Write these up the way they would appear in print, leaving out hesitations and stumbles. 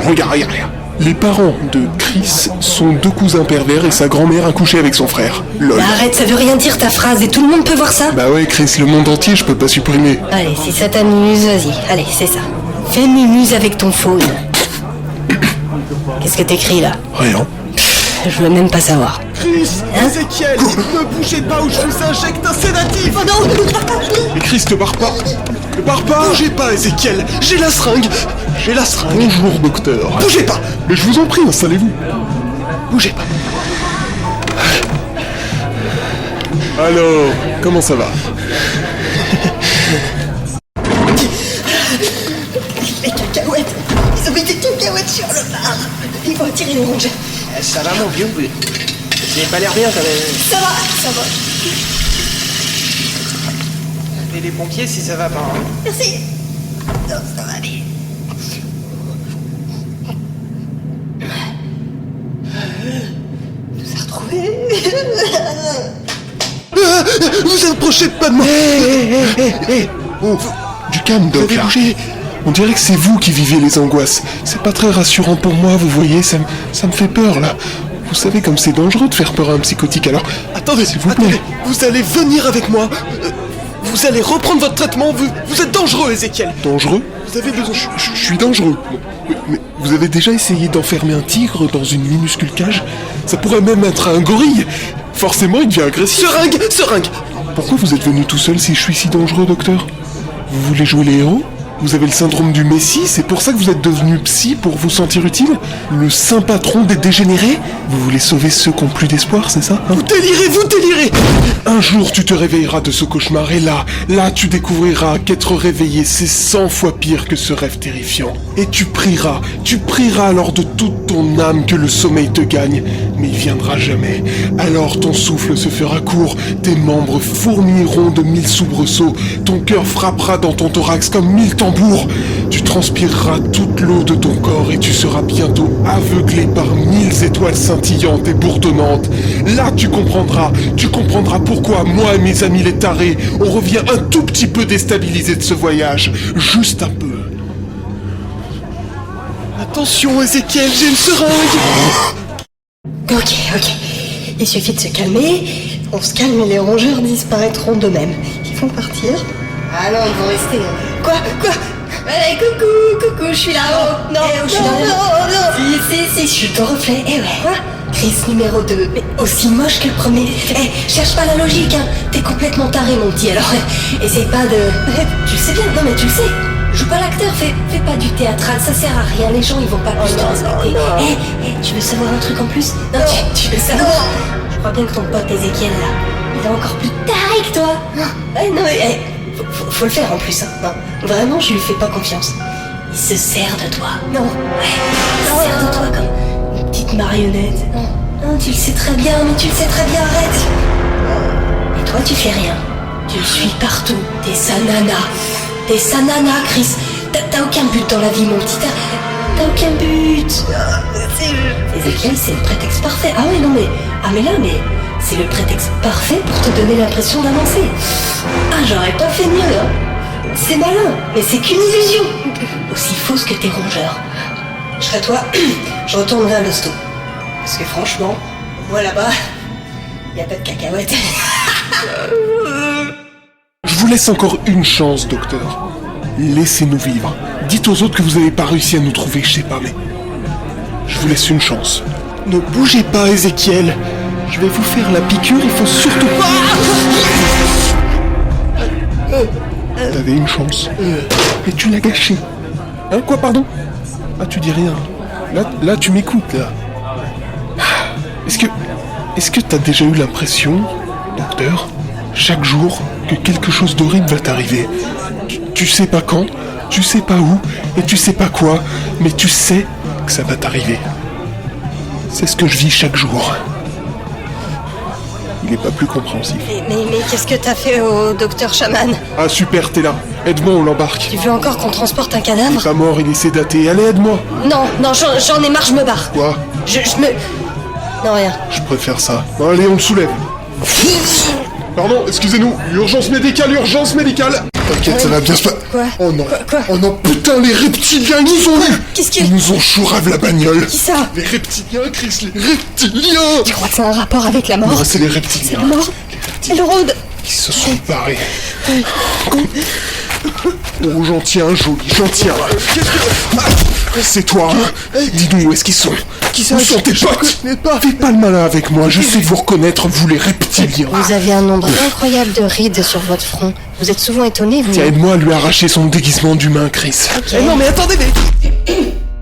regarde. Les parents de Chris sont 2 cousins pervers et sa grand-mère a couché avec son frère. Lol. Bah arrête, ça veut rien dire ta phrase et tout le monde peut voir ça. Bah ouais, Chris, le monde entier, je peux pas supprimer. Allez, si ça t'amuse, vas-y. Allez, c'est ça. Fais mumuse avec ton phone. Qu'est-ce que t'écris là? Rien. Je veux même pas savoir. Chris, Ezekiel, ne bougez pas ou je vous injecte un sédatif. Oh non, Mais Chris, ne pars pas. Ne pars pas. Bougez pas, Ezekiel, j'ai la seringue. Bonjour, docteur. Bougez pas. Mais je vous en prie, installez-vous. Bougez pas. Alors, comment ça va? les cacahuètes. Ils ont mis des cacahuètes sur le bar. Ils vont attirer les rongeurs. Ça va mon vieux, vous avez pas l'air bien quand même. Ça va. Appelez les pompiers si ça va pas. Hein. Merci. Non, ça va aller. Nous a retrouvés. Vous approchez pas de moi. Oh, du calme, Doc, là. On dirait que c'est vous qui vivez les angoisses. C'est pas très rassurant pour moi, vous voyez, ça me fait peur, là. Vous savez comme c'est dangereux de faire peur à un psychotique, alors... Attendez, s'il vous plaît. Vous allez venir avec moi. Vous allez reprendre votre traitement. Vous êtes dangereux, Ezekiel. Dangereux? Vous avez besoin... Je suis dangereux. Mais vous avez déjà essayé d'enfermer un tigre dans une minuscule cage? Ça pourrait même être un gorille. Forcément, il devient agressif. Seringue. Pourquoi vous êtes venu tout seul si je suis si dangereux, docteur? Vous voulez jouer les héros? Vous avez le syndrome du Messie, c'est pour ça que vous êtes devenu psy, pour vous sentir utile? Le saint patron des dégénérés? Vous voulez sauver ceux qui n'ont plus d'espoir, c'est ça, hein? Vous délirez. Un jour, tu te réveilleras de ce cauchemar, et là, tu découvriras qu'être réveillé, c'est 100 fois pire que ce rêve terrifiant. Et tu prieras alors de toute ton âme que le sommeil te gagne, mais il viendra jamais. Alors ton souffle se fera court, tes membres fourmilleront de 1000 soubresauts, ton cœur frappera dans ton thorax comme 1000 tambours. Tu transpireras toute l'eau de ton corps et tu seras bientôt aveuglé par 1000 étoiles scintillantes et bourdonnantes. Là, tu comprendras pourquoi moi et mes amis les tarés, on revient un tout petit peu déstabilisés de ce voyage. Juste un peu. Attention, Ezekiel, j'ai une seringue. Ok. Il suffit de se calmer. On se calme et les rongeurs disparaîtront d'eux-mêmes. Ils vont partir. Ah non, ils vont rester. Quoi? Allez, coucou, je suis là. Oh, non, je suis là. Si, je suis ton reflet. Eh ouais. Chris numéro 2, mais aussi moche que le premier. Cherche pas la logique, hein. T'es complètement taré, mon petit, alors essaye pas de... Tu le sais bien, non mais tu le sais. Joue pas l'acteur, fais pas du théâtral, ça sert à rien, les gens ils vont pas plus te respecter. Tu veux savoir un truc en plus? Non, tu veux savoir? Je crois bien que ton pote Ezekiel, là, il est encore plus taré que toi. Non, faut le faire en plus, hein. Non, vraiment, je lui fais pas confiance. Il se sert de toi. Non, il se sert de toi comme... petite marionnette. Non, tu le sais très bien, arrête. Et toi, tu fais rien. Tu le suis partout. T'es sa nana, Chris. T'as aucun but dans la vie, mon petit. T'as aucun but. Ezekiel, c'est le prétexte parfait. Ah ouais, non, mais... c'est le prétexte parfait pour te donner l'impression d'avancer. Ah, j'aurais pas fait mieux, hein. C'est malin, mais c'est qu'une illusion. Aussi fausse que tes rongeurs. Je serais toi, je retournerai à l'hosto. Parce que franchement, moi là-bas, y a pas de cacahuètes. Je vous laisse encore une chance, docteur. Laissez-nous vivre. Dites aux autres que vous n'avez pas réussi à nous trouver, je sais pas, mais... Je vous laisse une chance. Ne bougez pas, Ezekiel. Je vais vous faire la piqûre, il faut surtout pas... T'avais une chance. Et tu l'as gâchée. Hein, quoi, pardon? Ah, tu dis rien. Là, tu m'écoutes, là. Est-ce que t'as déjà eu l'impression, docteur, chaque jour, que quelque chose d'horrible va t'arriver? Tu sais pas quand, tu sais pas où, et tu sais pas quoi, mais tu sais que ça va t'arriver. C'est ce que je vis chaque jour. Il est pas plus compréhensif. Mais qu'est-ce que t'as fait au docteur chaman? Ah super, t'es là. Aide-moi, on l'embarque. Tu veux encore qu'on transporte un Il cadavre? est pas mort, il est sédaté. Allez, aide-moi. Non, j'en ai marre, je me barre. Quoi? Je me... Non, rien. Je préfère ça. Bon, allez, on le soulève. Pardon, excusez-nous, urgence médicale, urgence médicale. T'inquiète, ça va bien se passer. Quoi? Oh non. Quoi? Oh non, putain, les reptiliens, ils nous ont eu. Qu'est-ce qu'il y a? Ils nous ont chourave la bagnole. Qui ça? Les reptiliens, Chris, les reptiliens. Tu crois que c'est un rapport avec la mort? Non, c'est les C'est reptiliens. la mort? Elle rôde! Ils se sont barrés. Oh, j'en tiens, joli, j'en tiens. C'est toi, hein? Dis-nous où est-ce qu'ils sont? Où sont tes potes? Fais pas le malin avec moi, je sais vous reconnaître, vous les reptiliens. Vous avez un nombre incroyable de rides sur votre front. Vous êtes souvent étonné, vous. Tiens, aide-moi à lui arracher son déguisement d'humain, Chris. Eh non mais attendez, mais...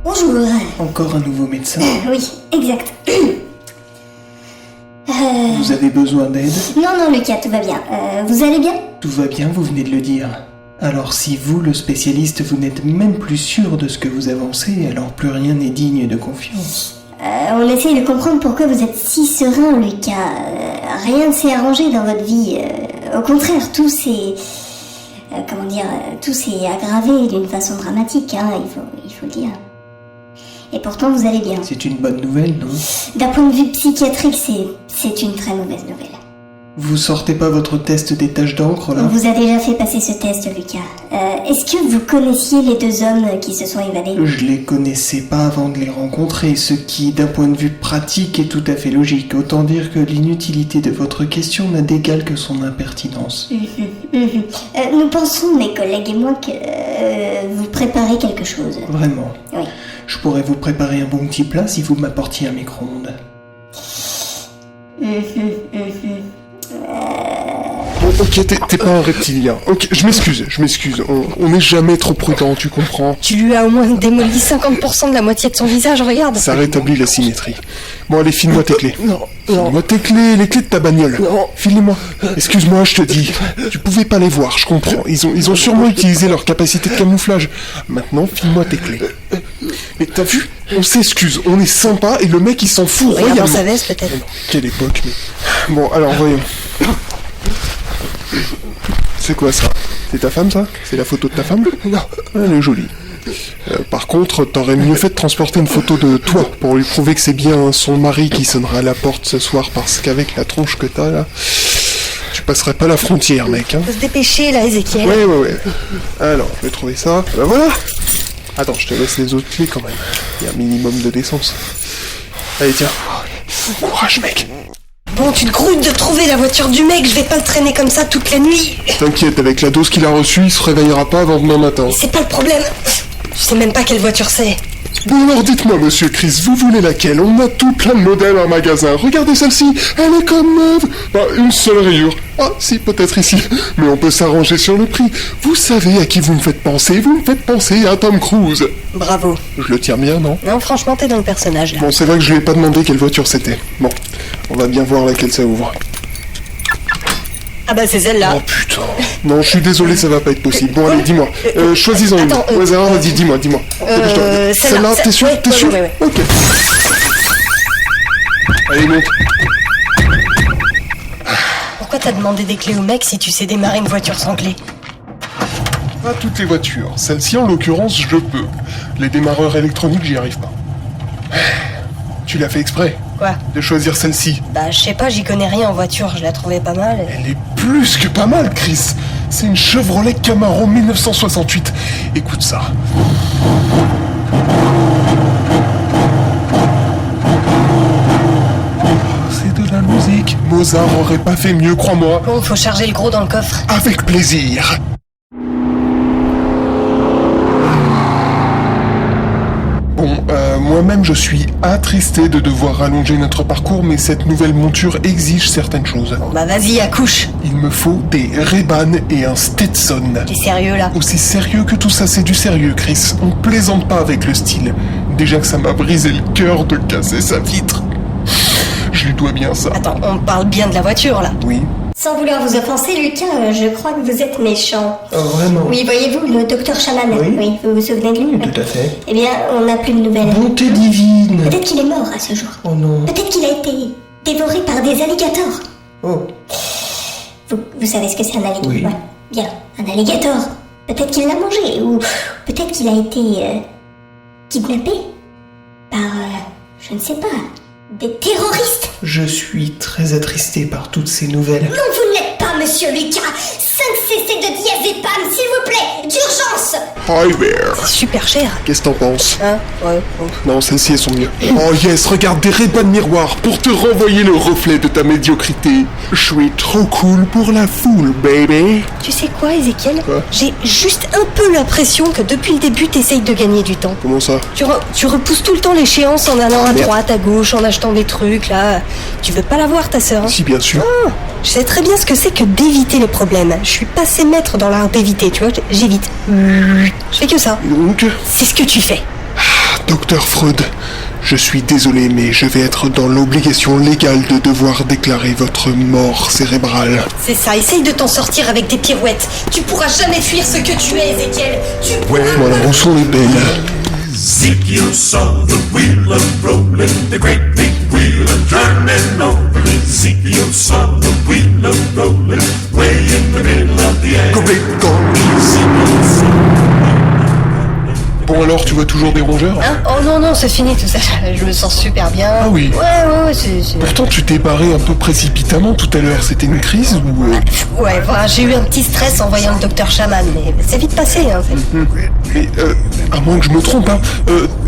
Bonjour. Encore un nouveau médecin. Oui, exact. Vous avez besoin d'aide? Non, Lucas, tout va bien. Vous allez bien? Tout va bien, vous venez de le dire. Alors si vous, le spécialiste, vous n'êtes même plus sûr de ce que vous avancez, alors plus rien n'est digne de confiance. On essaye de comprendre pourquoi vous êtes si serein, Lucas. Rien ne s'est arrangé dans votre vie. Au contraire, tout s'est... tout s'est aggravé d'une façon dramatique, hein, il faut le dire. Et pourtant, vous allez bien. C'est une bonne nouvelle, non? D'un point de vue psychiatrique, c'est une très mauvaise nouvelle. Vous sortez pas votre test des taches d'encre, là? On vous a déjà fait passer ce test, Lucas. Est-ce que vous connaissiez les deux hommes qui se sont évadés? Je les connaissais pas avant de les rencontrer, ce qui, d'un point de vue pratique, est tout à fait logique. Autant dire que l'inutilité de votre question n'a d'égal que son impertinence. Nous pensons, mes collègues et moi, que vous préparez quelque chose. Vraiment. Oui. Je pourrais vous préparer un bon petit plat si vous m'apportiez un micro-ondes. Bon, ok, t'es pas un reptilien. Ok, je m'excuse. On n'est jamais trop prudent, tu comprends? Tu lui as au moins démoli 50% de la moitié de son visage, regarde. Ça rétablit la symétrie. Bon, allez, file-moi tes clés. Non. File-moi tes clés, les clés de ta bagnole. Non. File-les-moi. Excuse-moi, je te dis. Tu pouvais pas les voir, je comprends. Ils ont sûrement utilisé leur capacité de camouflage. Maintenant, file-moi tes clés. Mais t'as vu? On s'excuse, on est sympa et le mec il s'en fout Regarde dans royalement. sa veste, peut-être. Quelle époque, mais... Bon, alors voyons. C'est quoi ça? C'est ta femme, ça? C'est la photo de ta femme? Non. Elle est jolie. Par contre, t'aurais mieux fait de transporter une photo de toi pour lui prouver que c'est bien son mari qui sonnera à la porte ce soir, parce qu'avec la tronche que t'as là, tu passerais pas la frontière, mec. Hein. Faut se dépêcher, là, Ézéchiel. Ouais. Alors, je vais trouver ça. Bah voilà. Attends, je te laisse les autres clés quand même. Il y a un minimum de décence. Allez, tiens. Courage, mec. Bon, tu te grouilles de trouver la voiture du mec, je vais pas le traîner comme ça toute la nuit. T'inquiète, avec la dose qu'il a reçue, il se réveillera pas avant demain matin. C'est pas le problème. Je sais même pas quelle voiture c'est. Bon alors dites-moi, monsieur Chris, vous voulez laquelle? On a tout plein de modèles en magasin. Regardez celle-ci, elle est comme neuve. Bah, une seule rayure. Ah, si, peut-être ici. Mais on peut s'arranger sur le prix. Vous savez à qui vous me faites penser? Vous me faites penser à Tom Cruise. Bravo. Je le tiens bien, non? Non, franchement, t'es dans le personnage, là. Bon, c'est vrai que je lui ai pas demandé quelle voiture c'était. Bon, on va bien voir laquelle ça ouvre. Ah bah, c'est celle-là. Oh putain. Non, je suis désolé, ça va pas être possible. Bon, allez, dis-moi. Choisis-en une. Attends, Au hasard, vas-y, dis-moi. celle-là. Celle-là, t'es sûr? Ouais, T'es sûr? ouais. Ok. Allez, monte. Pourquoi t'as demandé des clés au mec si tu sais démarrer une voiture sans clé? Pas toutes les voitures. Celle-ci, en l'occurrence, je peux. Les démarreurs électroniques, j'y arrive pas. Tu l'as fait exprès Quoi? de choisir celle-ci. Bah, je sais pas, j'y connais rien en voiture, je la trouvais pas mal. Elle est plus que pas mal, Chris. C'est une Chevrolet Camaro 1968. Écoute ça. C'est de la musique. Mozart aurait pas fait mieux, crois-moi. Bon, faut charger le gros dans le coffre. Avec plaisir. Bon, moi-même je suis attristé de devoir rallonger notre parcours, mais cette nouvelle monture exige certaines choses. Bon bah, vas-y, accouche. Il me faut des Ray-Ban et un Stetson. T'es sérieux, là? Aussi sérieux que tout ça, c'est du sérieux, Chris. On plaisante pas avec le style. Déjà que ça m'a brisé le cœur de casser sa vitre. Je lui dois bien ça. Attends, on parle bien de la voiture, là. Oui. Sans vouloir vous offenser, Lucas, je crois que vous êtes méchant. Oh, vraiment? Oui, voyez-vous, le docteur Chaman. Oui. Vous vous souvenez de lui? Tout à fait. Eh bien, on n'a plus de nouvelles. Bonté divine! Peut-être qu'il est mort à ce jour. Oh non. Peut-être qu'il a été dévoré par des alligators. Oh. Vous savez ce que c'est un alligator? Oui. Ouais. Bien, un alligator. Peut-être qu'il l'a mangé, ou peut-être qu'il a été kidnappé par, je ne sais pas, des terroristes. Je suis très attristé par toutes ces nouvelles. Non, vous ne l'êtes pas, monsieur Lucas. 5 cc de diazépam, s'il vous plaît, d'urgence. Hi there. Super cher. Qu'est-ce que t'en penses? Hein? Ouais. Non, celles-ci, elles sont mieux. Oh yes, regarde des Ray-Ban miroirs pour te renvoyer le reflet de ta médiocrité. Je suis trop cool pour la foule, baby. Tu sais quoi, Ézéchiel? Quoi? J'ai juste un peu l'impression que depuis le début, t'essayes de gagner du temps. Comment ça? Tu repousses tout le temps l'échéance en allant à Merde. droite, à gauche, en achetant des trucs, là. Tu veux pas la voir, ta sœur, hein? Si, bien sûr. Ah, je sais très bien ce que c'est que d'éviter les problèmes. Je suis passé maître dans l'art d'éviter, tu vois, j'évite. Je fais que ça. Donc, C'est ce que tu fais. docteur Freud, je suis désolé, mais je vais être dans l'obligation légale de devoir déclarer votre mort cérébrale. C'est ça, essaye de t'en sortir avec des pirouettes. Tu pourras jamais fuir ce que tu es, Ézéchiel. Tu pourras Voilà, où sont les belles? Ezekiel saw the wheel rolling, the great big wheel turning over. Ezekiel saw the wheel rolling, way in the middle of the air. Great God. Ezekiel saw Bon alors, tu vois toujours des rongeurs? Hein? Oh non, c'est fini tout ça. Je me sens super bien. Ah oui. Ouais, c'est... Pourtant, tu t'es barré un peu précipitamment tout à l'heure. C'était une crise ou... Ouais, voilà, j'ai eu un petit stress en voyant le docteur Chaman, mais c'est vite passé, hein. Mais, à moins que je me trompe, hein,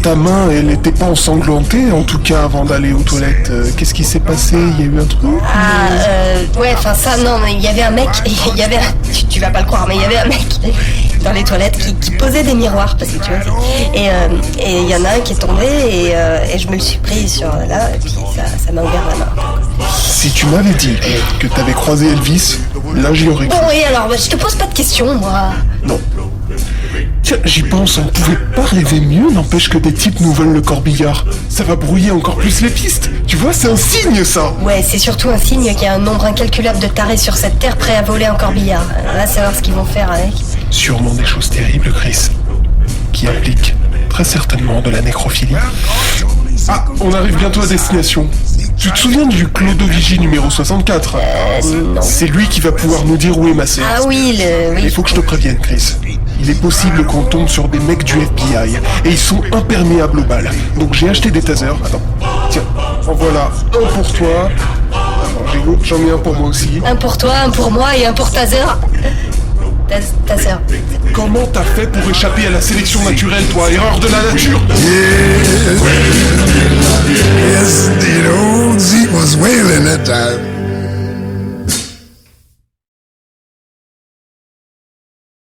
ta main, elle était pas ensanglantée, en tout cas, avant d'aller aux toilettes. Qu'est-ce qui s'est passé? Il y a eu un truc? Ouais, enfin ça, non, mais il y avait un mec, il y avait tu vas pas le croire, mais il y avait un mec dans les toilettes qui posait des miroirs, parce que tu vois, et il y en a un qui est tombé, et je me le suis pris sur là, et puis ça m'a ouvert la main. Si tu m'avais dit que t'avais croisé Elvis, là j'y aurais cru. Bon, et alors, je te pose pas de questions, moi. Non. Tiens, j'y pense, on pouvait pas rêver mieux, n'empêche que des types nous volent le corbillard. Ça va brouiller encore plus les pistes. Tu vois, c'est un signe, ça. Ouais, c'est surtout un signe qu'il y a un nombre incalculable de tarés sur cette terre prêts à voler un corbillard. Là, savoir ce qu'ils vont faire avec. Sûrement des choses terribles, Chris. Qui impliquent très certainement de la nécrophilie. Ah, on arrive bientôt à destination. Tu te souviens du Clodovigie numéro 64? Non. C'est lui qui va pouvoir nous dire où est ma sœur. Ah oui, Il faut que je te prévienne, Chris. Il est possible qu'on tombe sur des mecs du FBI, et ils sont imperméables aux balles. Donc j'ai acheté des tasers. Attends, tiens, en voilà un pour toi. Alors, j'en ai un pour moi aussi. Un pour toi, un pour moi et un pour ta sœur. Ta sœur. Comment t'as fait pour échapper à la sélection naturelle, toi, erreur de la nature? Yes, indeed, old Zeke was wailing that time.